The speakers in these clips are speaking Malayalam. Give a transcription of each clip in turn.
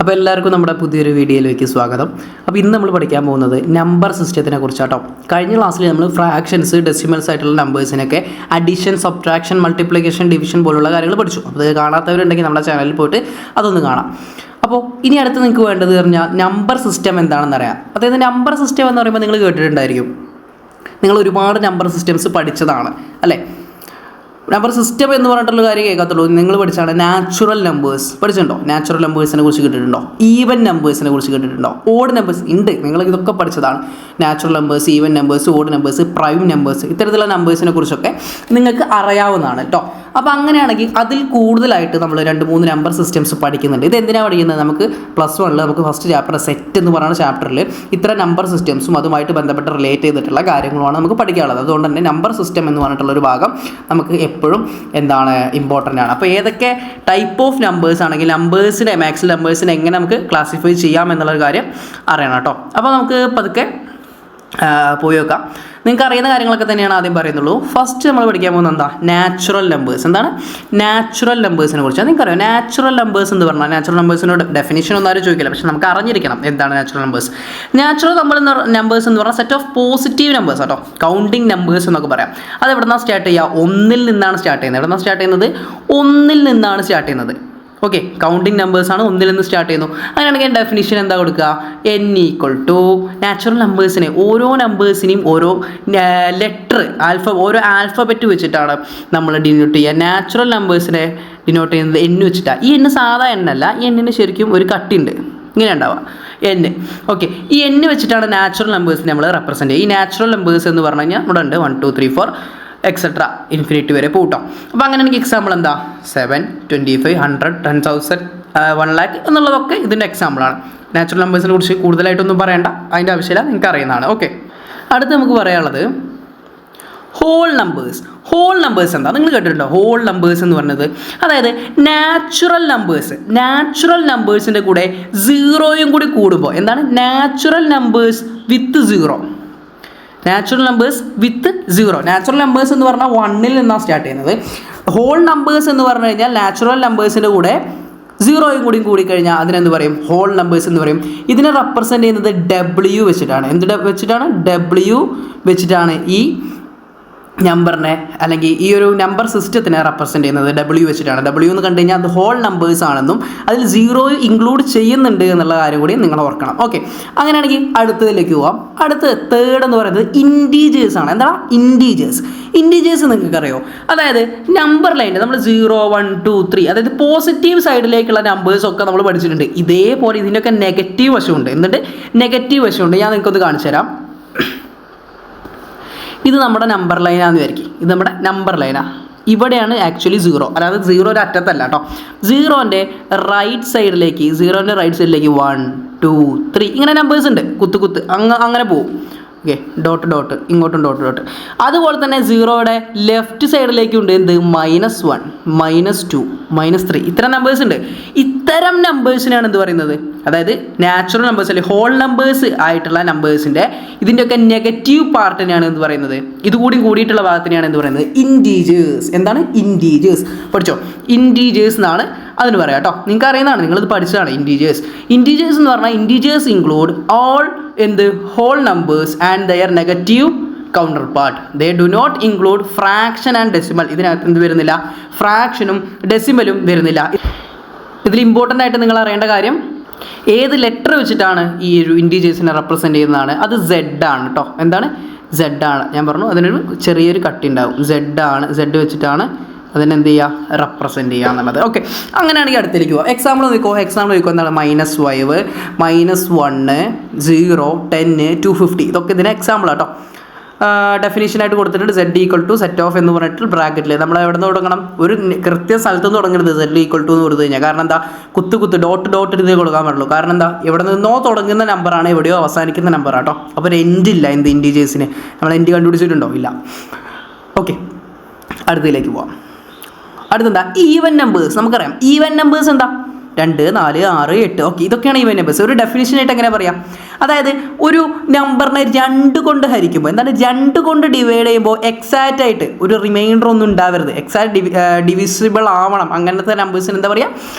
അപ്പോൾ എല്ലാവർക്കും നമ്മുടെ പുതിയൊരു വീഡിയോയിലേക്ക് സ്വാഗതം. അപ്പോൾ ഇന്ന് നമ്മൾ പഠിക്കാൻ പോകുന്നത് നമ്പർ സിസ്റ്റത്തിനെ കുറിച്ചാട്ടോ. കഴിഞ്ഞ ക്ലാസ്സിൽ നമ്മൾ ഫ്രാക്ഷൻസ്, ഡെസിമൽസ് ആയിട്ടുള്ള നമ്പേഴ്സിനൊക്കെ അഡീഷൻ, സബ്ട്രാക്ഷൻ, മൾട്ടിപ്ലിക്കേഷൻ, ഡിവിഷൻ പോലുള്ള കാര്യങ്ങൾ പഠിച്ചു. അപ്പോൾ അത് കാണാത്തവരുണ്ടെങ്കിൽ നമ്മുടെ ചാനലിൽ പോയിട്ട് അതൊന്ന് കാണാം. അപ്പോൾ ഇനി അടുത്ത് നിങ്ങൾക്ക് വേണ്ടത് പറഞ്ഞാൽ നമ്പർ സിസ്റ്റം എന്താണെന്ന് അറിയാം. അതായത് നമ്പർ സിസ്റ്റം എന്ന് പറയുമ്പോൾ നിങ്ങൾ കേട്ടിട്ടുണ്ടായിരിക്കും, നിങ്ങൾ ഒരുപാട് നമ്പർ സിസ്റ്റംസ് പഠിച്ചതാണ് അല്ലേ. നമ്പർ സിസ്റ്റം എന്ന് പറഞ്ഞിട്ടുള്ള കാര്യം കേൾക്കാത്തുള്ളൂ. നിങ്ങൾ പഠിച്ചാണ് നാച്ചുറൽ നമ്പേഴ്സ് പഠിച്ചിട്ടുണ്ടോ? നാച്ചുറൽ നമ്പേഴ്സിനെ കുറിച്ച് കേട്ടിട്ടുണ്ടോ? ഈവൻ നമ്പേഴ്സിനെ കുറിച്ച് കേട്ടിട്ടുണ്ടോ? ഓഡ് നമ്പേഴ്സ് ഉണ്ട്, നിങ്ങൾ ഇതൊക്കെ പഠിച്ചതാണ്. Natural numbers, even numbers, odd numbers, prime numbers, ഇത്തരത്തിലുള്ള നമ്പേഴ്സിനെ കുറിച്ചൊക്കെ നിങ്ങൾക്ക് അറിയാവുന്നതാണ് കേട്ടോ. അപ്പോൾ അങ്ങനെയാണെങ്കിൽ അതിൽ കൂടുതലായിട്ട് നമ്മൾ 2-3 നമ്പർ സിസ്റ്റംസ് പഠിക്കുന്നുണ്ട്. ഇത് എന്തിനാണ് പഠിക്കുന്നത്? നമുക്ക് +1 നമുക്ക് ഫസ്റ്റ് ചാപ്റ്റർ സെറ്റ് എന്ന് പറയുന്ന ചാപ്റ്ററിൽ ഇത്ര നമ്പർ സിസ്റ്റംസും അതുമായിട്ട് ബന്ധപ്പെട്ട് റിലേറ്റ് ചെയ്തിട്ടുള്ള കാര്യങ്ങളുമാണ് നമുക്ക് പഠിക്കാനുള്ളത്. അതുകൊണ്ട് തന്നെ നമ്പർ സിസ്റ്റം എന്ന് പറഞ്ഞിട്ടുള്ളൊരു ഭാഗം നമുക്ക് എപ്പോഴും ഇമ്പോർട്ടൻ്റ് ആണ്. അപ്പോൾ ഏതൊക്കെ ടൈപ്പ് ഓഫ് നമ്പേഴ്സ് ആണെങ്കിൽ നമ്പേഴ്സിനെ, മാക്സിൽ നമ്പേഴ്സിനെ എങ്ങനെ നമുക്ക് ക്ലാസിഫൈ ചെയ്യാം എന്നുള്ളൊരു കാര്യം അറിയണം കേട്ടോ. അപ്പോൾ നമുക്ക് പതുക്കെ പോയി വെക്കാം. നിങ്ങൾക്ക് അറിയുന്ന കാര്യങ്ങളൊക്കെ തന്നെയാണ് ആദ്യം പറയുന്നുള്ളൂ. ഫസ്റ്റ് നമ്മൾ പഠിക്കാൻ പോകുന്നത് എന്താ? Natural numbers. എന്താണ് നാച്ചുറൽ നമ്പേഴ്സിനെ കുറിച്ചാണ്. നിങ്ങൾക്കറിയാം നാച്ചുറൽ നമ്പേഴ്സ് എന്ന് പറഞ്ഞാൽ, നാച്ചുറൽ നമ്പേഴ്സിനോട് ഡെഫിനിഷൻ ഒന്നും ആരും ചോദിക്കില്ല, പക്ഷേ നമുക്ക് അറിഞ്ഞിരിക്കണം എന്താണ് നാച്ചുറൽ നമ്പേഴ്സ്. നാച്ചുറൽ നമ്പേഴ്സ് എന്ന് പറഞ്ഞാൽ സെറ്റ് ഓഫ് പോസിറ്റീവ് നമ്പേഴ്സ് കേട്ടോ, കൗണ്ടിങ് നമ്പേഴ്സ് എന്നൊക്കെ പറയാം. അത് എവിടെ നിന്നാണ് സ്റ്റാർട്ട് ചെയ്യുക? 1-ൽ നിന്നാണ് സ്റ്റാർട്ട് ചെയ്യുന്നത്. എവിടെ നിന്നാണ് സ്റ്റാർട്ട് ചെയ്യുന്നത്? 1-ൽ നിന്നാണ് സ്റ്റാർട്ട് ചെയ്യുന്നത്. ഓക്കെ, കൗണ്ടിങ് നമ്പേഴ്സാണ് 1-ൽ നിന്ന് സ്റ്റാർട്ട് ചെയ്യുന്നു. അങ്ങനെയാണെങ്കിൽ ഡെഫിനിഷൻ എന്താ കൊടുക്കുക? n നാച്ചുറൽ നമ്പേഴ്സിനെ, ഓരോ നമ്പേഴ്സിനെയും ഓരോ ലെറ്റർ, ഓരോ ആൽഫബറ്റ് വെച്ചിട്ടാണ് നമ്മൾ ഡിനോട്ട് ചെയ്യുക. നാച്ചുറൽ നമ്പേഴ്സിനെ ഡിനോട്ട് ചെയ്യുന്നത് n വെച്ചിട്ടാണ്. ഈ n സാധാ n അല്ല, ഈ n ശരിക്കും ഒരു കട്ടിയുണ്ട്, ഇങ്ങനെ ഉണ്ടാവുക n. ഓക്കെ, ഈ n വെച്ചിട്ടാണ് നാച്ചുറൽ നമ്പേഴ്സിനെ നമ്മൾ റെപ്രസെൻറ്റ് ചെയ്യുക. ഈ നാച്ചുറൽ നമ്പേഴ്സ് എന്ന് പറഞ്ഞു കഴിഞ്ഞാൽ ഇവിടെ ഉണ്ട് 1 2 3 4 എക്സെട്ര ഇൻഫിനിറ്റി വരെ പോട്ടോ. അപ്പോൾ അങ്ങനെ എനിക്ക് എക്സാമ്പിൾ എന്താ? 7 25 100 10,000 1 lakh എന്നുള്ളതൊക്കെ ഇതിൻ്റെ എക്സാമ്പിളാണ്. നാച്ചുറൽ നമ്പേഴ്സിനെ കുറിച്ച് കൂടുതലായിട്ടൊന്നും പറയേണ്ട, അതിൻ്റെ ആവശ്യമില്ല, നിങ്ങൾക്ക് അറിയുന്നതാണ്. ഓക്കെ, അടുത്ത് നമുക്ക് പറയാനുള്ളത് ഹോൾ നമ്പേഴ്സ്. ഹോൾ നമ്പേഴ്സ് എന്താ? നിങ്ങൾ കേട്ടിട്ടുണ്ടോ ഹോൾ നമ്പേഴ്സ് എന്ന് പറഞ്ഞത്? അതായത് നാച്ചുറൽ നമ്പേഴ്സിൻ്റെ കൂടെ 0യും കൂടി കൂടുമ്പോൾ എന്താണ്? നാച്ചുറൽ നമ്പേഴ്സ് വിത്ത് 0. നാച്ചുറൽ നമ്പേഴ്സ് വിത്ത് 0. നാച്ചുറൽ നമ്പേഴ്സ് എന്ന് പറഞ്ഞാൽ 1-ൽ നിന്നാണ് സ്റ്റാർട്ട് ചെയ്യുന്നത്. ഹോൾ നമ്പേഴ്സ് എന്ന് പറഞ്ഞു കഴിഞ്ഞാൽ നാച്ചുറൽ നമ്പേഴ്സിൻ്റെ കൂടെ 0യും കൂടി കൂടിക്കഴിഞ്ഞാൽ അതിനെന്ത് പറയും? ഹോൾ നമ്പേഴ്സ് എന്ന് പറയും. ഇതിനെ റെപ്രസെൻറ്റ് ചെയ്യുന്നത് W വെച്ചിട്ടാണ്. എന്ത് വെച്ചിട്ടാണ്? W വെച്ചിട്ടാണ് ഈ നമ്പറിനെ, അല്ലെങ്കിൽ ഈ ഒരു നമ്പർ സിസ്റ്റത്തിനെ റെപ്രസെൻറ്റ് ചെയ്യുന്നത് W വെച്ചിട്ടാണ്. W എന്ന് കണ്ടു കഴിഞ്ഞാൽ അത് ഹോൾ നമ്പേഴ്സ് ആണെന്നും അതിൽ 0 ഇൻക്ലൂഡ് ചെയ്യുന്നുണ്ട് എന്നുള്ള കാര്യം കൂടി നിങ്ങൾ ഓർക്കണം. ഓക്കെ, അങ്ങനെയാണെങ്കിൽ അടുത്തതിലേക്ക് പോവാം. അടുത്ത് തേർഡ് എന്ന് പറയുന്നത് ഇൻറ്റീജേഴ്സ് ആണ്. എന്താ ഇൻറ്റീജേഴ്സ്? ഇൻറ്റീജേഴ്സ് നിങ്ങൾക്ക് അറിയോ? അതായത് നമ്പർ ലൈൻ നമ്മൾ 0 1 2 3, അതായത് പോസിറ്റീവ് സൈഡിലേക്കുള്ള നമ്പേഴ്സൊക്കെ നമ്മൾ പഠിച്ചിട്ടുണ്ട്. ഇതേപോലെ ഇതിൻ്റെയൊക്കെ നെഗറ്റീവ് വശമുണ്ട്. എന്നിട്ട് നെഗറ്റീവ് വശമുണ്ട്. ഞാൻ നിങ്ങൾക്കൊന്ന് കാണിച്ചു തരാം. ഇത് നമ്മുടെ നമ്പർ ലൈനാന്ന് വിചാരിക്കും. ഇത് നമ്മുടെ നമ്പർ ലൈനാണ്. ഇവിടെയാണ് ആക്ച്വലി 0, അതായത് 0 ഒരു അറ്റത്തല്ല കേട്ടോ. 0ൻ്റെ റൈറ്റ് സൈഡിലേക്ക് 1 2 3 ഇങ്ങനെ നമ്പേഴ്സ് ഉണ്ട്, കുത്ത് അങ്ങനെ പോവും. ഓക്കെ, ഡോട്ട് ഇങ്ങോട്ടും ഡോട്ട്. അതുപോലെ തന്നെ 0യുടെ ലെഫ്റ്റ് സൈഡിലേക്കുണ്ട് എന്ത്? -1 -2 -3 ഇത്തരം നമ്പേഴ്സ് ഉണ്ട്. ഇത്തരം നമ്പേഴ്സിനാണ് എന്ത് പറയുന്നത്? അതായത് നാച്ചുറൽ നമ്പേഴ്സ് അല്ലെങ്കിൽ ഹോൾ നമ്പേഴ്സ് ആയിട്ടുള്ള നമ്പേഴ്സിൻ്റെ ഇതിൻ്റെയൊക്കെ നെഗറ്റീവ് പാർട്ടിനെയാണ് എന്ത് പറയുന്നത്? ഇതുകൂടി കൂടിയിട്ടുള്ള ഭാഗത്തിനെയാണ് എന്ത് പറയുന്നത്? ഇൻറ്റീജേഴ്സ്. എന്താണ്? ഇൻറ്റീജേഴ്സ്. പഠിച്ചോ? ഇൻറ്റീജേഴ്സ് എന്നാണ് അതിന് പറയാം കേട്ടോ. നിങ്ങൾക്ക് അറിയുന്നതാണ്, നിങ്ങളിത് പഠിച്ചതാണ്. ഇൻറ്റീജേഴ്സ് എന്ന് പറഞ്ഞാൽ integers include all whole numbers and their negative counterpart. They do not include fraction and decimal. ഇതിനകത്ത് എന്ത് വരുന്നില്ല? ഫ്രാക്ഷനും ഡെസിമലും വരുന്നില്ല. ഇതിൽ ഇമ്പോർട്ടൻ്റ് ആയിട്ട് നിങ്ങൾ അറിയേണ്ട കാര്യം, ഏത് ലെറ്റർ വെച്ചിട്ടാണ് ഈ ഒരു ഇൻറ്റീജേഴ്സിനെ റെപ്രസെൻറ്റ് ചെയ്യുന്നതാണ്? അത് Z ആണ് കേട്ടോ. എന്താണ്? Z ആണ്. ഞാൻ പറഞ്ഞു അതിനൊരു ചെറിയൊരു കട്ടി ഉണ്ടാവും. Z വെച്ചിട്ടാണ് അതിനെന്ത് ചെയ്യുക? റെപ്രസെൻറ്റ് ചെയ്യുക എന്നുള്ളത്. ഓക്കെ, അങ്ങനെയാണെങ്കിൽ അടുത്തേക്ക് പോകാം. എക്സാമ്പിൾ നോക്കോ എന്താണ്? -5 -1 0 10 250 ഇതൊക്കെ ഇതിന് എക്സാമ്പിൾ കേട്ടോ. ഡെഫിനേഷനായിട്ട് കൊടുത്തിട്ടുണ്ട്. Z സെറ്റ് ഓഫ് എന്ന് പറഞ്ഞിട്ട് ബ്രാക്കറ്റിൽ നമ്മൾ എവിടെ നിന്ന് തുടങ്ങണം? ഒരു കൃത്യ സ്ഥലത്ത് നിന്ന് തുടങ്ങരുത് Z എന്ന് കൊടുത്തു കഴിഞ്ഞാൽ. കാരണം എന്താ? കുത്ത് ഡോട്ട് ഇത് കൊടുക്കാൻ പാടുള്ളൂ. കാരണം എന്താ? എവിടെ നിന്നോ തുടങ്ങുന്ന നമ്പറാണ് എവിടെയോ അവസാനിക്കുന്ന നമ്പറാട്ടോ. അപ്പോൾ ഒരു എൻഡ് ഇല്ല എന്ത് ഇൻറ്റീജേഴ്സിന്. നമ്മൾ എൻഡ് കണ്ടുപിടിച്ചിട്ടുണ്ടോ? ഇല്ല. ഓക്കെ, അടുത്തതിലേക്ക് പോവാം. അടുത്തെന്താ? Even numbers. നമുക്കറിയാം ഈവൻ നമ്പേഴ്സ് എന്താ? 2, 4, 6, 8. ഓക്കെ, ഇതൊക്കെയാണ് ഈവൻ നമ്പേഴ്സ്. ഒരു ഡെഫിനിഷനായിട്ട് എങ്ങനെ പറയാം? അതായത് ഒരു നമ്പറിനെ 2 കൊണ്ട് ഹരിക്കുമ്പോൾ, എന്താണ് 2 കൊണ്ട് ഡിവൈഡ് ചെയ്യുമ്പോൾ എക്സാക്റ്റ് ആയിട്ട് ഒരു റിമൈൻഡർ ഒന്നും ഉണ്ടാവരുത്, എക്സാക്റ്റ് ഡിവിസിബിൾ ആവണം. അങ്ങനത്തെ നമ്പേഴ്സിന് എന്താ പറയുക?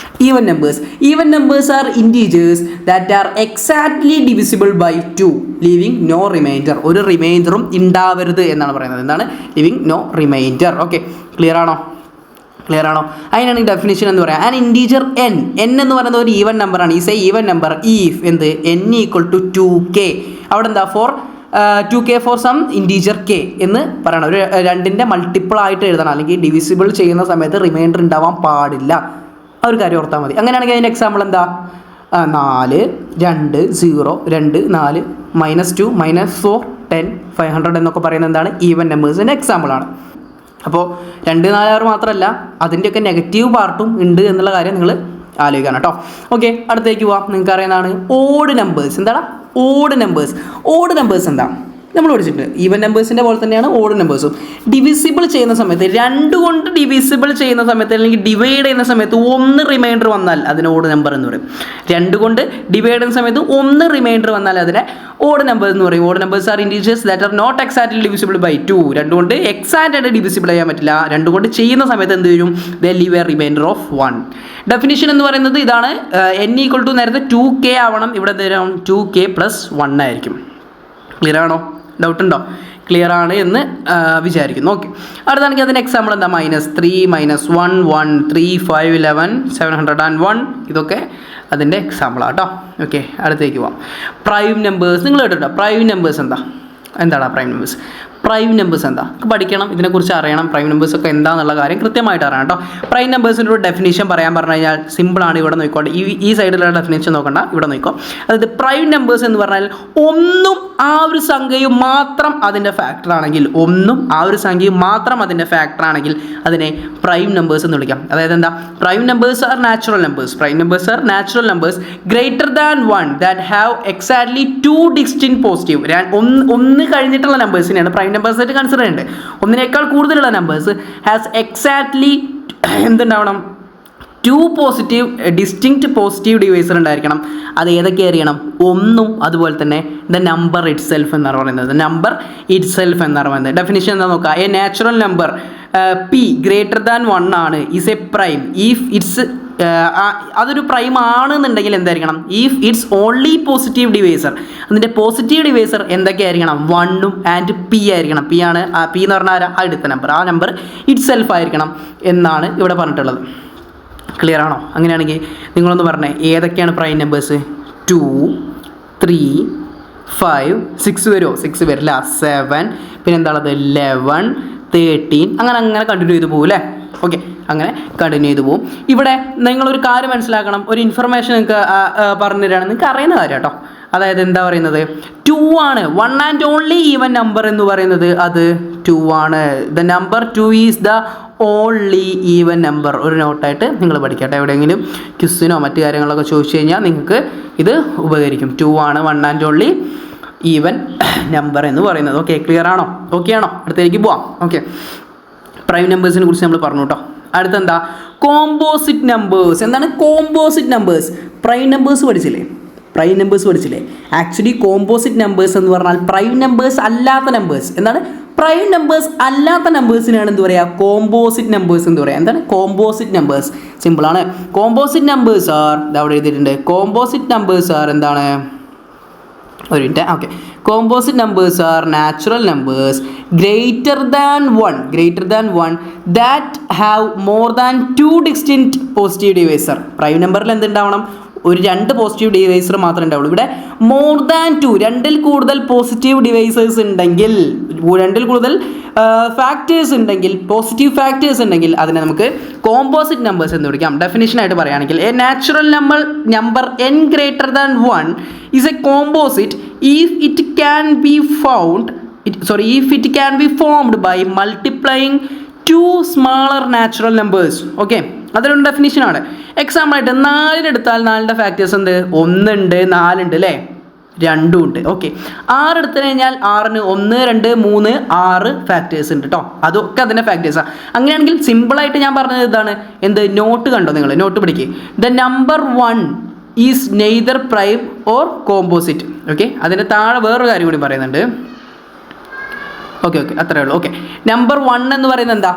Even numbers. Even numbers are integers that are exactly divisible by 2 leaving no remainder. ഒരു റിമൈൻഡറും ഉണ്ടാവരുത് എന്നാണ് പറയുന്നത്. എന്താണ് leaving no remainder? Okay, clear ആണോ? അതിനാണ് ഡെഫിനിഷൻ എന്ന് പറയാം. ആൻഡ് ഇൻറ്റീജർ n എന്ന് പറയുന്നത് ഒരു ഈവൻ നമ്പറാണ്. Is a even number if എന്ത് n = 2k. അവിടെ എന്താ for 2k for some integer k എന്ന് പറയണം. ഒരു 2ൻ്റെ മൾട്ടിപ്പിൾ ആയിട്ട് എഴുതണം, അല്ലെങ്കിൽ ഡിവിസിബിൾ ചെയ്യുന്ന സമയത്ത് റിമൈൻഡർ ഉണ്ടാവാൻ പാടില്ല. ആ ഒരു കാര്യം ഓർത്താൽ മതി. അങ്ങനെയാണെങ്കിൽ അതിൻ്റെ എക്സാമ്പിൾ എന്താ? 4, 2, 0, 2, 4, -2, -4, 10, 500 എന്നൊക്കെ പറയുന്നത് എന്താണ്? ഈവൻ നമ്പേഴ്സിൻ്റെ എക്സാമ്പിളാണ്. അപ്പോൾ 2, 4, 6 മാത്രമല്ല, അതിൻ്റെയൊക്കെ നെഗറ്റീവ് പാർട്ടും ഉണ്ട് എന്നുള്ള കാര്യം നിങ്ങൾ ആലോചിക്കണം കേട്ടോ. ഓക്കെ, അടുത്തേക്ക് പോവാം. നിങ്ങൾക്ക് അറിയുന്നതാണ് ഓഡ് നമ്പേഴ്സ്. എന്താണ് ഓഡ് നമ്പേഴ്സ്? എന്താ നമ്മൾ പഠിച്ചിട്ടുണ്ട്. ഈവൻ നമ്പേഴ്സിൻ്റെ പോലെ തന്നെയാണ് ഓഡ് നമ്പേഴ്സും. ഡിവിസിബിൾ ചെയ്യുന്ന സമയത്ത്, 2 കൊണ്ട് ഡിവിസിബിൾ ചെയ്യുന്ന സമയത്ത് അല്ലെങ്കിൽ ഡിവൈഡ് ചെയ്യുന്ന സമയത്ത് 1 റിമൈൻഡർ വന്നാൽ അതിന് ഓഡ് നമ്പർ എന്ന് പറയും. 2 കൊണ്ട് ഡിവൈഡ് ചെയ്യുന്ന സമയത്ത് 1 റിമൈൻഡർ വന്നാൽ അതിനെ ഓഡ് നമ്പർ എന്ന് പറയും. Odd numbers are integers that are not exactly divisible by 2. 2 കൊണ്ട് എക്സാക്റ്റ് ആയിട്ട് ഡിവിസിബിൾ ചെയ്യാൻ പറ്റില്ല. 2 കൊണ്ട് ചെയ്യുന്ന സമയത്ത് എന്ത് വരും? They leave a reminder of 1. Definition എന്ന് പറയുന്നത് ഇതാണ്. n = നേരത്തെ 2k ആവണം, ഇവിടെ 2k + 1 ആയിരിക്കും. ക്ലിയർ ആണോ? ഡൗട്ട് ഉണ്ടോ? ക്ലിയർ ആണ് എന്ന് വിചാരിക്കുന്നു. ഓക്കെ, അടുത്താണെങ്കിൽ അതിൻ്റെ എക്സാമ്പിൾ എന്താ? -3, -1, 1, 3, 5, 11, 701. ഇതൊക്കെ അതിൻ്റെ എക്സാമ്പിളാണ് കേട്ടോ. ഓക്കെ, അടുത്തേക്ക് പോവാം. പ്രൈം നമ്പേഴ്സ് നിങ്ങൾ കേട്ടോ. പ്രൈം നമ്പേഴ്സ് എന്താണ് പ്രൈം നമ്പേഴ്സ് എന്താ? പഠിക്കണം, ഇതിനെക്കുറിച്ച് അറിയണം. പ്രൈം നമ്പേഴ്സ് ഒക്കെ എന്താണെന്നുള്ള കാര്യം കൃത്യമായിട്ട് അറിയണം കേട്ടോ. പ്രൈം നമ്പേഴ്സിൻ്റെ ഒരു ഡെഫിനേഷൻ പറയാൻ പറഞ്ഞു കഴിഞ്ഞാൽ സിമ്പിളാണ്. ഇവിടെ നോക്കിക്കോട്ടെ, ഈ സൈഡിലുള്ള ഡെഫിനേഷൻ നോക്കണ്ട, ഇവിടെ നോക്കിക്കോ. അതായത് പ്രൈം നമ്പേഴ്സ് എന്ന് പറഞ്ഞാൽ ഒന്നും ആ ഒരു സംഖ്യയും മാത്രം അതിൻ്റെ ഫാക്ടർ ആണെങ്കിൽ അതിനെ പ്രൈം നമ്പേഴ്സ് എന്ന് വിളിക്കാം. അതായത് എന്താ? Prime numbers are natural numbers greater than 1 that have exactly 2 distinct positive. ഒന്ന് കഴിഞ്ഞിട്ടുള്ള നമ്പേഴ്സിനെയാണ് പ്രൈം നമ്പേഴ്സ് ആയിട്ട് കൺസിഡർ ചെയ്യേണ്ടത്. ഒന്നിനേക്കാൾ കൂടുതലുള്ള നമ്പേഴ്സ് ഹാസ് എക്സാക്ട്ലി എന്തുണ്ടാവണം? 2 പോസിറ്റീവ് ഡിസ്റ്റിങ്ക്റ്റ് പോസിറ്റീവ് ഡിവൈസർ ഉണ്ടായിരിക്കണം. അത് ഏതൊക്കെ അറിയണം? 1ഉം അതുപോലെ തന്നെ ദ നമ്പർ ഇറ്റ് സെൽഫ് എന്നാണ് പറയുന്നത്. ഡെഫിനിഷൻ എന്താ നോക്കുക? A natural number p greater than 1 ആണ് is A prime if it's അതൊരു പ്രൈം ആണെന്നുണ്ടെങ്കിൽ എന്തായിരിക്കണം? If it's only positive divisor. അതിൻ്റെ പോസിറ്റീവ് ഡിവൈസർ എന്തൊക്കെയായിരിക്കണം? 1ഉം ആൻഡ് p ആയിരിക്കണം. p എന്ന് പറഞ്ഞാൽ അടുത്ത നമ്പർ, ആ നമ്പർ ഇറ്റ് സെൽഫ് ആയിരിക്കണം എന്നാണ് ഇവിടെ പറഞ്ഞിട്ടുള്ളത്. ക്ലിയർ ആണോ? അങ്ങനെയാണെങ്കിൽ നിങ്ങളൊന്ന് പറഞ്ഞേ, ഏതൊക്കെയാണ് പ്രൈം നമ്പേഴ്സ്? 2, 3, 5, 6 വരുമോ? 6 വരില്ല. 7, പിന്നെ എന്താണത്? 11, 13, അങ്ങനെ കണ്ടിന്യൂ ചെയ്ത് പോകും അല്ലേ? ഓക്കെ, അങ്ങനെ കണ്ടിന്യൂ ചെയ്ത് പോകും. ഇവിടെ നിങ്ങളൊരു കാര്യം മനസ്സിലാക്കണം, ഒരു ഇൻഫർമേഷൻ നിങ്ങൾക്ക് പറഞ്ഞു തരികയാണ്, നിങ്ങൾക്ക് അറിയുന്ന കാര്യം കേട്ടോ. അതായത് എന്താ പറയുന്നത്? 2 ആണ് 1 ആൻഡ് ഓൺലി ഈവൻ നമ്പർ എന്ന് പറയുന്നത്. അത് 2 ആണ്. The number 2 is the only even number. ഒരു നോട്ടായിട്ട് നിങ്ങൾ പഠിക്കട്ടെ. എവിടെയെങ്കിലും ക്വിസിനോ മറ്റു കാര്യങ്ങളൊക്കെ ചോദിച്ചു കഴിഞ്ഞാൽ നിങ്ങൾക്ക് ഇത് ഉപകരിക്കും. 2 ആണ് 1 ആൻഡ് ഓൺലി ഈവൻ നമ്പർ എന്ന് പറയുന്നത്. ഓക്കെ, ക്ലിയർ ആണോ? ഓക്കെ ആണോ? അടുത്തേക്ക് പോവാം. ഓക്കെ, പ്രൈം നമ്പേഴ്സിനെ കുറിച്ച് നമ്മൾ പറഞ്ഞു കേട്ടോ. അടുത്തെന്താ? Composite numbers. എന്താണ് കോമ്പോസിറ്റ് നമ്പേഴ്സ്? പ്രൈം നമ്പേഴ്സ് പഠിച്ചില്ലേ? ആക്ച്വലി കോമ്പോസിറ്റ് നമ്പേഴ്സ് എന്ന് പറഞ്ഞാൽ പ്രൈം നമ്പേഴ്സ് അല്ലാത്ത നമ്പേഴ്സ്. എന്താണ്? പ്രൈം നമ്പേഴ്സ് അല്ലാത്ത നമ്പേഴ്സിനാണ് എന്ത് പറയുക? കോമ്പോസിറ്റ് നമ്പേഴ്സ് എന്ന് പറയുക. എന്താണ് കോമ്പോസിറ്റ് നമ്പേഴ്സ്? സിമ്പിളാണ്. കോമ്പോസിറ്റ് നമ്പേഴ്സ് ആർ, അവിടെ എഴുതിയിട്ടുണ്ട്. കോമ്പോസിറ്റ് നമ്പേഴ്സ് ആർ എന്താണ്? ഒരു minute. Okay, composite numbers are natural numbers greater than 1 that have more than 2 distinct positive divisor. Prime നമ്പറിൽ എന്തുണ്ടാവണം? ഒരു 2 പോസിറ്റീവ് ഡിവൈസർ മാത്രമേ ഉണ്ടാവുള്ളൂ. ഇവിടെ മോർ ദാൻ 2, 2ൽ കൂടുതൽ പോസിറ്റീവ് ഡിവൈസേഴ്സ് ഉണ്ടെങ്കിൽ, 2ൽ കൂടുതൽ ഫാക്ടേഴ്സ് ഉണ്ടെങ്കിൽ, പോസിറ്റീവ് ഫാക്ടേഴ്സ് ഉണ്ടെങ്കിൽ അതിനെ നമുക്ക് കോമ്പോസിറ്റ് നമ്പേഴ്സ് എന്ന് വിളിക്കാം. ഡെഫിനിഷനായിട്ട് പറയുകയാണെങ്കിൽ A natural number n greater than 1 is A composite if it can be formed by multiplying 2 smaller natural numbers. Okay, അതിലൊരു ഡെഫിനിഷനാണ്. എക്സാമ്പിൾ ആയിട്ട് 4 എടുത്താൽ 4ൻ്റെ ഫാക്ടേഴ്സ് എന്ത്? 1 ഉണ്ട്, 4 ഉണ്ട് അല്ലേ? 2 ഉണ്ട്. ഓക്കെ, 6 എടുത്തു കഴിഞ്ഞാൽ 6ന് 1, 2, 3, 6 ഫാക്ടേഴ്സ് ഉണ്ട് കേട്ടോ. അതൊക്കെ അതിൻ്റെ ഫാക്ടേഴ്സാണ്. അങ്ങനെയാണെങ്കിൽ സിമ്പിളായിട്ട് ഞാൻ പറഞ്ഞത് ഇതാണ്. എന്ത് നോട്ട് കണ്ടോ നിങ്ങൾ? നോട്ട് പിടിക്കുക. The number 1 is neither prime or composite. Okay, അതിൻ്റെ താഴെ വേറൊരു കാര്യം കൂടി പറയുന്നുണ്ട്. ഓക്കെ അത്രേ ഉള്ളൂ. ഓക്കെ, നമ്പർ 1 എന്ന് പറയുന്നത് എന്താ?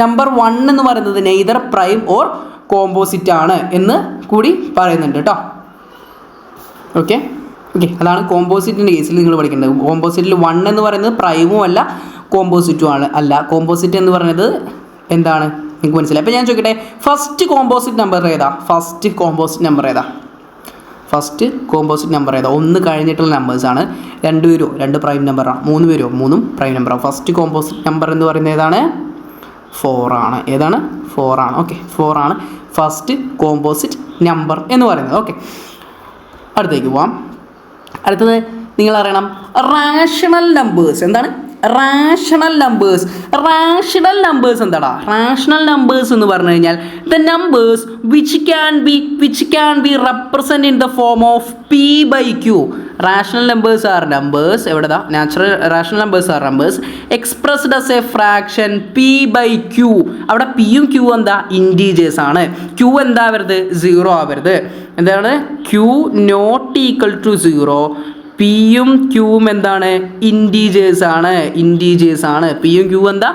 നമ്പർ 1 എന്ന് പറയുന്നത് നെയ്തർ പ്രൈം ഓർ കോമ്പോസിറ്റ് ആണ് എന്ന് കൂടി പറയുന്നുണ്ട് കേട്ടോ. ഓക്കെ, അതാണ് കോമ്പോസിറ്റിൻ്റെ കേസിൽ നിങ്ങൾ പഠിക്കേണ്ടത്. കോമ്പോസിറ്റിൽ 1 എന്ന് പറയുന്നത് പ്രൈമും അല്ല കോമ്പോസിറ്റും അല്ല. കോമ്പോസിറ്റ് എന്ന് പറയുന്നത് എന്താണ് നിങ്ങൾക്ക് മനസ്സിലായി. അപ്പോൾ ഞാൻ ചോദിക്കട്ടെ, ഫസ്റ്റ് കോമ്പോസിറ്റ് നമ്പർ ഏതാ? ഫസ്റ്റ് കോമ്പോസിറ്റ് നമ്പർ ഏതാ? 1 കഴിഞ്ഞിട്ടുള്ള നമ്പേഴ്സാണ്. 2 വരോ? 2 പ്രൈം നമ്പറാണ്. 3 വരോ? 3 പ്രൈം നമ്പറാണ്. ഫസ്റ്റ് കോമ്പോസിറ്റ് നമ്പർ എന്ന് പറയുന്നത് ഏതാണ്? 4 ആണ്. ഏതാണ്? 4 ആണ്. ഓക്കെ, 4 ആണ് ഫസ്റ്റ് കോമ്പോസിറ്റ് നമ്പർ എന്ന് പറയുന്നത്. ഓക്കെ, അടുത്തേക്ക് പോവാം. അടുത്തത് നിങ്ങൾ അറിയണം റാഷണൽ നമ്പേഴ്സ്. എന്താണ് റാഷണൽ നമ്പേഴ്സ്? റാഷണൽ നമ്പേഴ്സ് എന്താടാ? റാഷണൽ നമ്പേഴ്സ് എന്ന് പറഞ്ഞു കഴിഞ്ഞാൽ the numbers which can be represent in the form of p/q. Rational numbers are numbers. എവിടെതാ? Rational numbers are numbers expressed as a fraction p/q. അവിടെ പിയും ക്യൂ എന്താ? ഇൻറ്റീജേഴ്സ് ആണ്. ക്യൂ എന്താവരുത്? 0 ആവരുത്. എന്താണ്? q not equal to 0. പിയും ക്യൂവും എന്താണ്? ഇൻറ്റീജേഴ്സ് ആണ്. പിയും ക്യൂ എന്താ?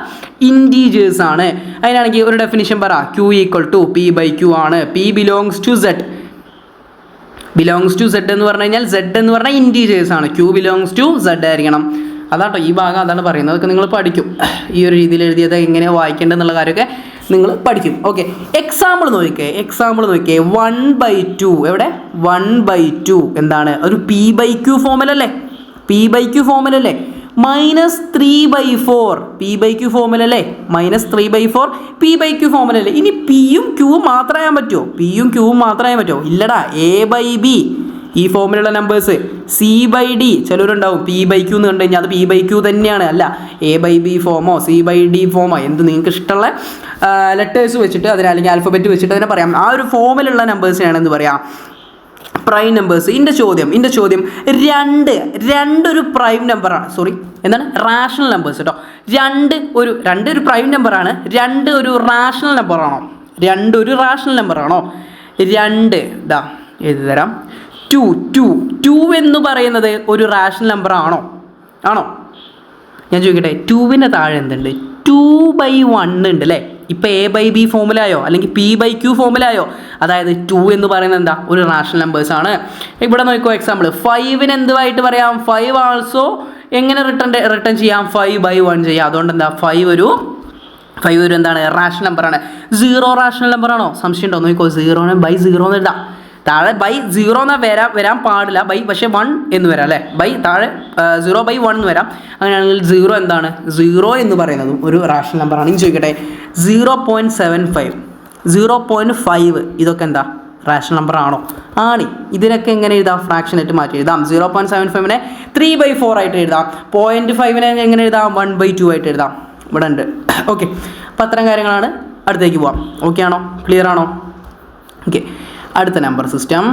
ഇൻറ്റീജേഴ്സ് ആണ്. അതിനാണെങ്കിൽ ഒരു ഡെഫിനിഷൻ പറ. q ഈക്വൽ ടു p/q ആണ്. p ബിലോങ്സ് ടു z എന്ന് പറഞ്ഞു കഴിഞ്ഞാൽ z എന്ന് പറഞ്ഞാൽ ഇൻറ്റീജേഴ്സ് ആണ്. q ബിലോങ്സ് ടു z ആയിരിക്കണം. അതാട്ടോ ഈ ഭാഗം അതാണ് പറയുന്നത്. അതൊക്കെ നിങ്ങൾ പഠിക്കും. ഈ ഒരു രീതിയിൽ എഴുതിയത് എങ്ങനെ വായിക്കേണ്ടതെന്നുള്ള കാര്യമൊക്കെ നിങ്ങൾ പഠിക്കും. ഓക്കെ, എക്സാമ്പിൾ നോക്കിക്കേ. 1/2. എവിടെ? 1/2 എന്താണ്? ഒരു p/q ഫോമിലല്ലേ? -3/4 p/q ഫോമിലല്ലേ? -3/4 p/q ഫോമിലല്ലേ? ഇനി പിയും ക്യൂവും മാത്രമായാൻ പറ്റുമോ? ഇല്ലടാ. a/b ഈ ഫോമിലുള്ള നമ്പേഴ്സ്. c/d ചിലരുണ്ടാവും p/q എന്ന് കണ്ടു കഴിഞ്ഞാൽ അത് p/q തന്നെയാണ്. അല്ല, a/b ഫോമോ c/d ഫോമോ എന്ത് നിങ്ങൾക്ക് ഇഷ്ടമുള്ള ലെറ്റേഴ്സ് വെച്ചിട്ട് അതിന് അല്ലെങ്കിൽ ആൽഫബറ്റ് വെച്ചിട്ട് അതിനെ പറയാം. ആ ഒരു ഫോമിലുള്ള നമ്പേഴ്സിനാണ് എന്ത് പറയാം? Prime numbers. ഇതിൻ്റെ ചോദ്യം 2 ഒരു പ്രൈം നമ്പറാണ്. എന്താണ്? റാഷണൽ നമ്പേഴ്സ് കേട്ടോ. 2 ഒരു പ്രൈം നമ്പറാണ്. 2 ഒരു റാഷണൽ നമ്പറാണോ? 2 ഇതാ എഴുതി തരാം. 2 എന്ന് പറയുന്നത് ഒരു റാഷണൽ നമ്പർ ആണോ? ഞാൻ ചോദിക്കട്ടെ, 2വിൻ്റെ താഴെ എന്തുണ്ട്? 2/1 ഉണ്ട് അല്ലേ? ഇപ്പോൾ a/b ഫോമിലായോ അല്ലെങ്കിൽ p/q ഫോമിലായോ? അതായത് 2 എന്ന് പറയുന്നത് എന്താ? ഒരു റാഷണൽ നമ്പേഴ്സ് ആണ്. ഇവിടെ നോക്കിക്കോ എക്സാമ്പിൾ. 5ന് എന്തുമായിട്ട് പറയാം? 5 ആൾസോ എങ്ങനെ റിട്ടേൺ ചെയ്യാം? 5/1 ചെയ്യാം. അതുകൊണ്ട് എന്താ? 5 ഒരു എന്താണ്? റാഷണൽ നമ്പറാണ്. 0 റാഷണൽ നമ്പറാണോ? സംശയം ഉണ്ടോ? നോക്കിക്കോ. 0നെ /0 എന്ന് എഴുതാം. താഴെ /0 എന്നാ വരാൻ പാടില്ല. പക്ഷേ 1 എന്ന് വരാം അല്ലേ? താഴെ 0/1 എന്ന് വരാം. അങ്ങനെയാണെങ്കിൽ 0 എന്താണ്? 0 എന്ന് പറയുന്നതും ഒരു റാഷണൽ നമ്പറാണ്. ഇനി ചോദിക്കട്ടെ, 0.75 0.5 ഇതൊക്കെ എന്താ? റാഷണൽ നമ്പർ ആണോ? ആണ്. ഇതിനൊക്കെ എങ്ങനെ എഴുതാം? ഫ്രാക്ഷനായിട്ട് മാറ്റി എഴുതാം. 0.75നെ 3/4 ആയിട്ട് എഴുതാം. 0.5നെ എങ്ങനെ എഴുതാം? 1/2 ആയിട്ട് എഴുതാം. ഇവിടെ ഉണ്ട്. ഓക്കെ, അപ്പോൾ അത്തരം കാര്യങ്ങളാണ്. അടുത്തേക്ക് പോവാം. ഓക്കെ ആണോ? ക്ലിയർ ആണോ? ഓക്കെ, അടുത്ത നമ്പർ സിസ്റ്റം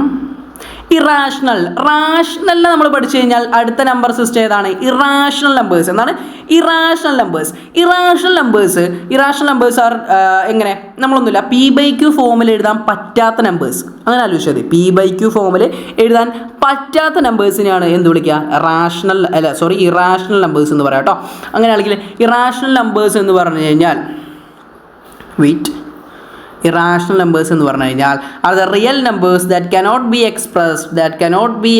റാഷണലിനെ നമ്മൾ പഠിച്ചു കഴിഞ്ഞാൽ അടുത്ത നമ്പർ സിസ്റ്റം ഏതാണ്? Irrational numbers. എന്താണ്? ഇറാഷണൽ നമ്പേഴ്സ് ആർ എങ്ങനെ? നമ്മളൊന്നുമില്ല, p/q ഫോമിൽ എഴുതാൻ പറ്റാത്ത നമ്പേഴ്സ്. അങ്ങനെ ആലോചിച്ചത്. p/q ഫോമിൽ എഴുതാൻ പറ്റാത്ത നമ്പേഴ്സിനെയാണ് എന്ത് വിളിക്കുക? ഇറാഷണൽ നമ്പേഴ്സ് എന്ന് പറയാം കേട്ടോ. അങ്ങനെയാണെങ്കിൽ ഇറാഷണൽ നമ്പേഴ്സ് എന്ന് പറഞ്ഞു കഴിഞ്ഞാൽ irrational numbers എന്ന് പറഞ്ഞു കഴിഞ്ഞാൽ are the real numbers that cannot be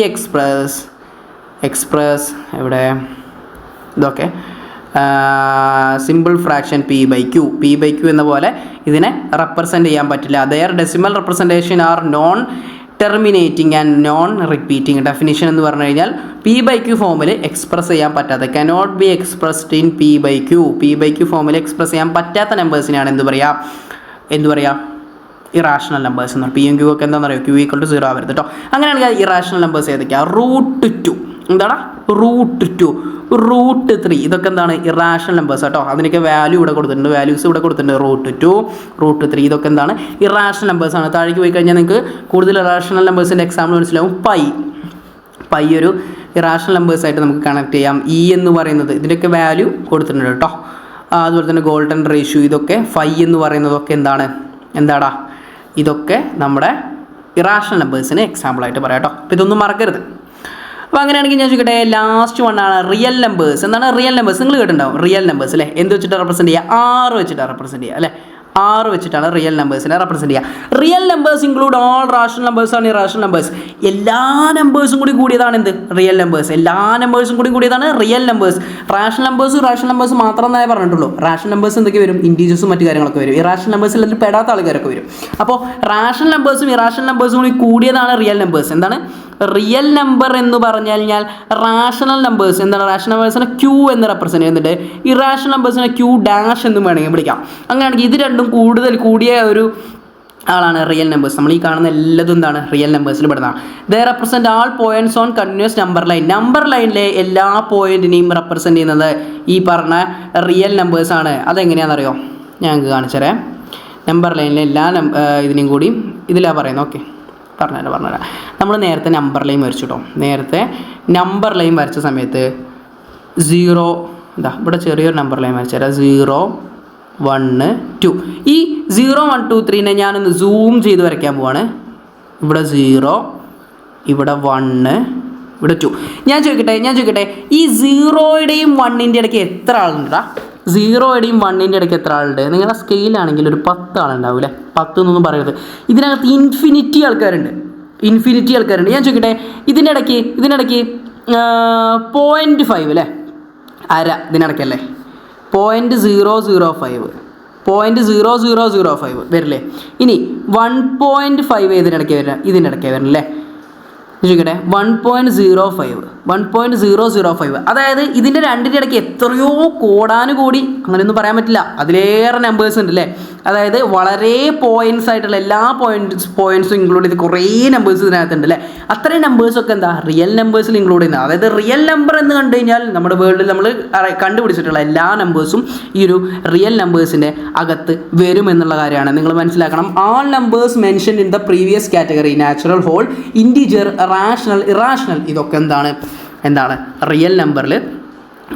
expressed എവിടെ ഇതൊക്കെ സിമ്പിൾ ഫ്രാക്ഷൻ p/q എന്ന പോലെ ഇതിനെ റെപ്രസെൻ്റ് ചെയ്യാൻ പറ്റില്ല. their decimal representation are non terminating and non repeating. Definition എന്ന് പറഞ്ഞു കഴിഞ്ഞാൽ p/q ഫോമിൽ എക്സ്പ്രസ് ചെയ്യാൻ പറ്റാത്ത cannot be expressed in p/q ഫോമിൽ എക്സ്പ്രസ് ചെയ്യാൻ പറ്റാത്ത നമ്പേഴ്സിനെയാണ് എന്ത് പറയുക? ഇറാഷണൽ നമ്പേഴ്സ് എന്ന് പറയും. p യും q ഒക്കെ എന്താണെന്ന് അറിയാം? q = 0 ആവരുത് കേട്ടോ. അങ്ങനെയാണെങ്കിൽ ഇറാഷണൽ നമ്പേഴ്സ് ഏതൊക്കെയാണ്? √2 എന്താണ്? √3 ഇതൊക്കെ എന്താണ്? ഇറാഷണൽ നമ്പേഴ്സ് കേട്ടോ. അതിനൊക്കെ വാല്യൂസ് ഇവിടെ കൊടുത്തിട്ടുണ്ട്. √3 ഇതൊക്കെ എന്താണ്? ഇറാഷണൽ നമ്പേഴ്സ് ആണ്. താഴേക്ക് പോയി കഴിഞ്ഞാൽ നിങ്ങൾക്ക് കൂടുതൽ ഇറാഷണൽ നമ്പേഴ്സിൻ്റെ എക്സാമ്പിൾ മനസ്സിലാവും. പൈ ഒരു ഇറാഷണൽ നമ്പേഴ്സായിട്ട് നമുക്ക് കണക്ട് ചെയ്യാം. ഇ എന്ന് പറയുന്നത് ഇതിൻ്റെയൊക്കെ വാല്യൂ കൊടുത്തിട്ടുണ്ട് കേട്ടോ. അതുപോലെ തന്നെ ഗോൾഡൻ റേഷ്യോ, ഇതൊക്കെ ഫൈ എന്ന് പറയുന്നതൊക്കെ എന്താടാ ഇതൊക്കെ നമ്മുടെ ഇറാഷണൽ നമ്പേഴ്സിന് എക്സാമ്പിളായിട്ട് പറയാം കേട്ടോ. അപ്പോൾ ഇതൊന്നും മറക്കരുത്. അപ്പോൾ അങ്ങനെയാണെങ്കിൽ ഞാൻ ചോദിക്കട്ടെ, ലാസ്റ്റ് വണ്ണാണ് റിയൽ നമ്പേഴ്സ്. എന്താണ് റിയൽ നമ്പേഴ്സ്? നിങ്ങൾ കേട്ടിട്ടുണ്ടാവും റിയൽ നമ്പേഴ്സ് അല്ലേ? എന്ത് വെച്ചിട്ട് റെപ്രസെൻറ്റ് ചെയ്യുക? 6 വെച്ചിട്ടാണ് റെപ്രസെൻറ്റ് ചെയ്യുക അല്ലേ? 6 വെച്ചിട്ടാണ് റിയൽ നമ്പേഴ്സിനെ റെപ്രസെൻറ്റ് ചെയ്യുക. Real numbers include all rational numbers ആണ് ഇറാഷണൽ നമ്പേഴ്സ്. എല്ലാ നമ്പേഴ്സും കൂടി കൂടിയതാണ് എന്ത്? Real numbers. എല്ലാ നമ്പേഴ്സും കൂടി കൂടിയതാണ് റിയൽ നമ്പേഴ്സ്. റാഷണൽ നമ്പേഴ്സ് മാത്രം എന്നായേ പറഞ്ഞിട്ടുള്ളൂ. റാഷണൽ നമ്പേഴ്സ് എന്തൊക്കെ വരും? ഇൻറ്റീജേഴ്സും മറ്റു കാര്യങ്ങളൊക്കെ വരും. ഇറാഷണൽ നമ്പേഴ്സിൽ അതിൽ പെടാത്ത ആൾക്കാരൊക്കെ വരും. അപ്പോൾ റാഷണൽ നമ്പേഴ്സും ഇറാഷണൽ നമ്പേഴ്സും കൂടി കൂടിയതാണ് റിയൽ നമ്പേഴ്സ്. എന്താണ് റിയൽ നമ്പർ എന്ന് പറഞ്ഞു കഴിഞ്ഞാൽ? റാഷണൽ നമ്പേഴ്സ് എന്താണ്? റാഷണൽ നമ്പേഴ്സിനെ ക്യൂ എന്ന് റെപ്രസെൻറ്റ് ചെയ്യുന്നുണ്ട്. ഇറാഷണൽ നമ്പേഴ്സിനെ ക്യൂ ഡാഷ് എന്നും വേണമെങ്കിൽ വിളിക്കാം. അങ്ങനെയാണെങ്കിൽ ഇത് രണ്ടും കൂടിയ ഒരു ആളാണ് റിയൽ നമ്പേഴ്സ്. നമ്മൾ ഈ കാണുന്ന എല്ലാതും എന്താണ്? റിയൽ നമ്പേഴ്സിൽ പെടുന്നതാണ്. They represent all points on continuous number line. Number ലൈനിലെ എല്ലാ പോയിൻറ്റിനെയും റെപ്രസെൻറ്റ് ചെയ്യുന്നത് ഈ പറഞ്ഞ റിയൽ നമ്പേഴ്സാണ്. അതെങ്ങനെയാണെന്നറിയോ? ഞങ്ങൾക്ക് കാണിച്ചുതരാം. നമ്പർ ലൈനിലെ എല്ലാ ഇതിനെയും കൂടി ഇതിലാണ് പറയുന്നത്. ഓക്കെ, പറഞ്ഞുതരാം. നമ്മൾ നേരത്തെ നമ്പർ ലൈൻ വരച്ചു കേട്ടോ. നേരത്തെ നമ്പർ ലൈൻ വരച്ച സമയത്ത് 0 ഇവിടെ ചെറിയൊരു നമ്പർ ലൈൻ വരച്ചു തരാം. 0 1 2. ഈ 0 1 2 3നെ ഞാനൊന്ന് സൂം ചെയ്ത് വരയ്ക്കാൻ പോവാണ്. ഇവിടെ 0, ഇവിടെ 1, ഇവിടെ 2. ഞാൻ ചോദിക്കട്ടെ ഈ 0യുടെയും 1ൻ്റെ ഇടയ്ക്ക് എത്ര ആളുണ്ടാ? 0യുടെയും 1ൻ്റെ ഇടയ്ക്ക് എത്ര ആളുണ്ട്? നിങ്ങളുടെ സ്കെയിലാണെങ്കിൽ ഒരു 10 ആളുണ്ടാവും അല്ലേ? 10 എന്നൊന്നും പറയരുത്. ഇതിനകത്ത് ഇൻഫിനിറ്റി ആൾക്കാരുണ്ട്. ഞാൻ ചോദിക്കട്ടെ, ഇതിൻ്റെ ഇടയ്ക്ക് 0.5 അല്ലേ? അര ഇതിനിടയ്ക്കല്ലേ? 0.0005 വരില്ലേ? ഇനി 1.5 ഇതിനിടയ്ക്ക് വരണല്ലേ? ചോദിക്കട്ടെ, 1.005. അതായത് ഇതിൻ്റെ രണ്ടിൻ്റെ ഇടയ്ക്ക് എത്രയോ കോടാനുകോടി, അങ്ങനെയൊന്നും പറയാൻ പറ്റില്ല, അതിലേറെ നമ്പേഴ്സ് ഉണ്ട് അല്ലേ? അതായത് വളരെ പോയിൻറ്റ്സ് ആയിട്ടുള്ള എല്ലാ പോയിൻറ്റ്സും ഇൻക്ലൂഡ് ചെയ്ത് കുറേ നമ്പേഴ്സ് ഇതിനകത്തുണ്ട് അല്ലേ? അത്രയും നമ്പേഴ്സൊക്കെ എന്താ റിയൽ നമ്പേഴ്സിൽ ഇൻക്ലൂഡ് ചെയ്യുന്നത്. അതായത് റിയൽ നമ്പർ എന്ന് കണ്ടു കഴിഞ്ഞാൽ നമ്മുടെ വേൾഡിൽ നമ്മൾ കണ്ടുപിടിച്ചിട്ടുള്ള എല്ലാ നമ്പേഴ്സും ഈ ഒരു റിയൽ നമ്പേഴ്സിൻ്റെ അകത്ത് വരുമെന്നുള്ള കാര്യമാണ് നിങ്ങൾ മനസ്സിലാക്കണം. All numbers mention in the previous category natural, whole, integer, rational, irrational ഇതൊക്കെ എന്താണ് റിയൽ നമ്പറിൽ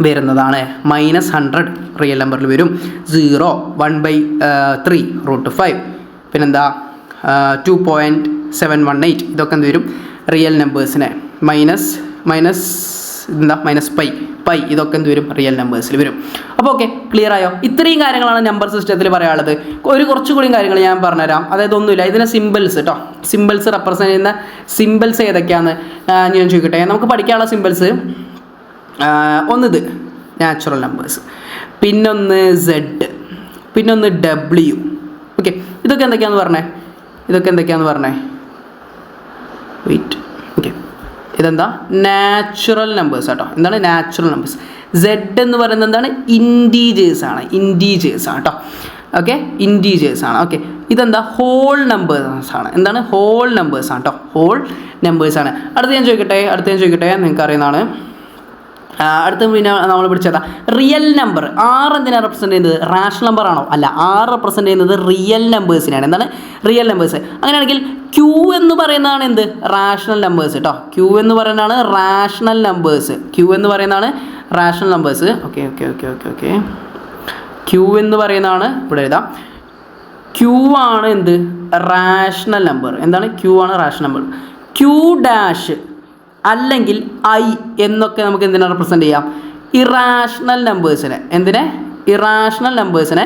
വരുന്നതാണ്. -100 റിയൽ നമ്പറിൽ വരും. 0 1/3√5 പിന്നെന്താ 2.718 ഇതൊക്കെ എന്ത് വരും? റിയൽ നമ്പേഴ്സിനെ -π ഇതൊക്കെ എന്ത് വരും? റിയൽ നമ്പേഴ്സിൽ വരും. അപ്പോൾ ഓക്കെ, ക്ലിയർ ആയോ? ഇത്രയും കാര്യങ്ങളാണ് നമ്പർ സിസ്റ്റത്തിൽ പറയാനുള്ളത്. കുറച്ചുകൂടി കാര്യങ്ങൾ ഞാൻ പറഞ്ഞുതരാം. അതായത് ഒന്നുമില്ല, ഇതിനെ സിമ്പിൾസ് കേട്ടോ. സിമ്പിൾസ് റെപ്രസെൻറ്റ് ചെയ്യുന്ന സിമ്പിൾസ് ഏതൊക്കെയാണെന്ന് ഞാൻ ചോദിക്കട്ടെ. നമുക്ക് പഠിക്കാനുള്ള സിമ്പിൾസ് ഒന്നിത് നാച്ചുറൽ നമ്പേഴ്സ്, പിന്നൊന്ന് Z, പിന്നൊന്ന് W. ഓക്കെ, ഇതൊക്കെ എന്തൊക്കെയാണെന്ന് പറഞ്ഞേ? വെയിറ്റ്. ഓക്കെ, ഇതെന്താ? നാച്ചുറൽ നമ്പേഴ്സ് കേട്ടോ. എന്താണ് നാച്ചുറൽ നമ്പേഴ്സ്? Z എന്ന് പറയുന്നത് എന്താണ്? ഇൻറ്റീജേഴ്സ് ആണ് കേട്ടോ. ഓക്കെ, ഇൻറ്റീജേഴ്സ് ആണ്. ഓക്കെ, ഇതെന്താ? ഹോൾ നമ്പേഴ്സ് ആണ്. എന്താണ്? ഹോൾ നമ്പേഴ്സ് ആണ് കേട്ടോ. ഹോൾ നമ്പേഴ്സ് ആണ്. അടുത്ത ഞാൻ ചോദിക്കട്ടെ, നിങ്ങൾക്ക് അറിയുന്നതാണ്. അടുത്ത പിന്നെ നമ്മൾ പിടിച്ചതാ റിയൽ നമ്പർ. 6 എന്തിനാണ് റെപ്രസെൻറ്റ് ചെയ്യുന്നത്? റാഷണൽ നമ്പർ ആണോ? അല്ല, 6 റെപ്രസെൻറ്റ് ചെയ്യുന്നത് റിയൽ നമ്പേഴ്സിനാണ്. എന്താണ്? Real numbers. അങ്ങനെയാണെങ്കിൽ Q എന്ന് പറയുന്നതാണ് എന്ത്? റാഷണൽ നമ്പേഴ്സ് കേട്ടോ. Q എന്ന് പറയുന്നതാണ് റാഷണൽ നമ്പേഴ്സ്. ഓക്കെ. Q എന്ന് പറയുന്നതാണ്, ഇവിടെ എഴുതാം. Q ആണ് എന്ത്? Rational number. എന്താണ്? Q ആണ് റാഷണൽ നമ്പർ. Q ഡാഷ് അല്ലെങ്കിൽ I എന്നൊക്കെ നമുക്ക് എന്തിനാ റെപ്രസെൻറ്റ് ചെയ്യാം? ഇറാഷണൽ നമ്പേഴ്സിനെ. ഇറാഷണൽ നമ്പേഴ്സിനെ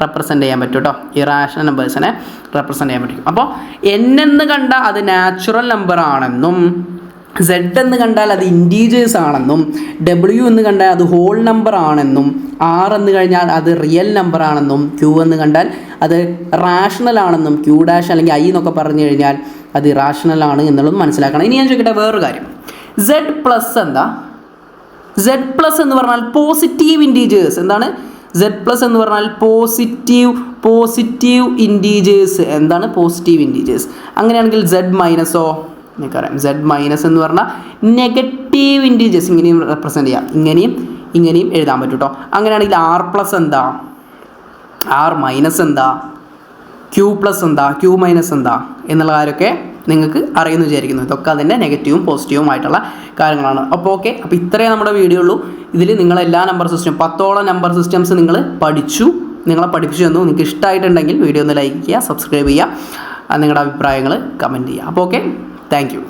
റെപ്രസെൻറ്റ് ചെയ്യാൻ പറ്റും കേട്ടോ. ഇറാഷണൽ നമ്പേഴ്സിനെ റെപ്രസെൻറ്റ് ചെയ്യാൻ പറ്റും. അപ്പോൾ N എന്ന് കണ്ടാൽ അത് നാച്ചുറൽ നമ്പർ ആണെന്നും, Z എന്ന് കണ്ടാൽ അത് ഇൻറ്റീജേഴ്സ് ആണെന്നും, W എന്ന് കണ്ടാൽ അത് ഹോൾ നമ്പർ ആണെന്നും, R എന്ന് കഴിഞ്ഞാൽ അത് റിയൽ നമ്പർ ആണെന്നും, Q എന്ന് കണ്ടാൽ അത് റാഷണൽ ആണെന്നും, Q ഡാഷ് അല്ലെങ്കിൽ I എന്നൊക്കെ പറഞ്ഞു കഴിഞ്ഞാൽ അത് ഇറാഷണൽ ആണ് എന്നുള്ളത് മനസ്സിലാക്കണം. ഇനി ഞാൻ ചോദിക്കട്ടെ വേറൊരു കാര്യം. Z പ്ലസ് എന്താ? Z പ്ലസ് എന്ന് പറഞ്ഞാൽ പോസിറ്റീവ് ഇൻറ്റീജേഴ്സ്. എന്താണ്? Z പ്ലസ് എന്ന് പറഞ്ഞാൽ പോസിറ്റീവ് ഇൻറ്റീജേഴ്സ്. എന്താണ്? Positive integers. അങ്ങനെയാണെങ്കിൽ Z മൈനസോ? നിങ്ങൾക്കറിയാം Z മൈനസ് എന്ന് പറഞ്ഞാൽ നെഗറ്റീവ് ഇൻറ്റീജേഴ്സ്. ഇങ്ങനെയും റെപ്രസെൻറ്റ് ചെയ്യാം, ഇങ്ങനെയും എഴുതാൻ പറ്റും കേട്ടോ. അങ്ങനെയാണെങ്കിൽ R പ്ലസ് എന്താ? R മൈനസ് എന്താ? Q പ്ലസ് എന്താ? Q മൈനസ് എന്താ എന്നുള്ള കാര്യമൊക്കെ നിങ്ങൾക്ക് അറിയുമെന്ന് വിചാരിക്കുന്നു. ഇതൊക്കെ അതിൻ്റെ നെഗറ്റീവും പോസിറ്റീവും ആയിട്ടുള്ള കാര്യങ്ങളാണ്. അപ്പോൾ ഓക്കെ, അപ്പോൾ ഇത്രയേ നമ്മുടെ വീഡിയോ ഉള്ളൂ. ഇതിൽ നിങ്ങളെല്ലാ നമ്പർ സിസ്റ്റം 10ഓളം നമ്പർ സിസ്റ്റംസ് നിങ്ങൾ പഠിച്ചു, നിങ്ങളെ പഠിപ്പിച്ചു തന്നു. നിങ്ങൾക്ക് ഇഷ്ടമായിട്ടുണ്ടെങ്കിൽ വീഡിയോ ഒന്ന് ലൈക്ക് ചെയ്യുക, സബ്സ്ക്രൈബ് ചെയ്യുക, നിങ്ങളുടെ അഭിപ്രായങ്ങൾ കമൻറ്റ് ചെയ്യുക. അപ്പോൾ ഓക്കെ, താങ്ക് യു.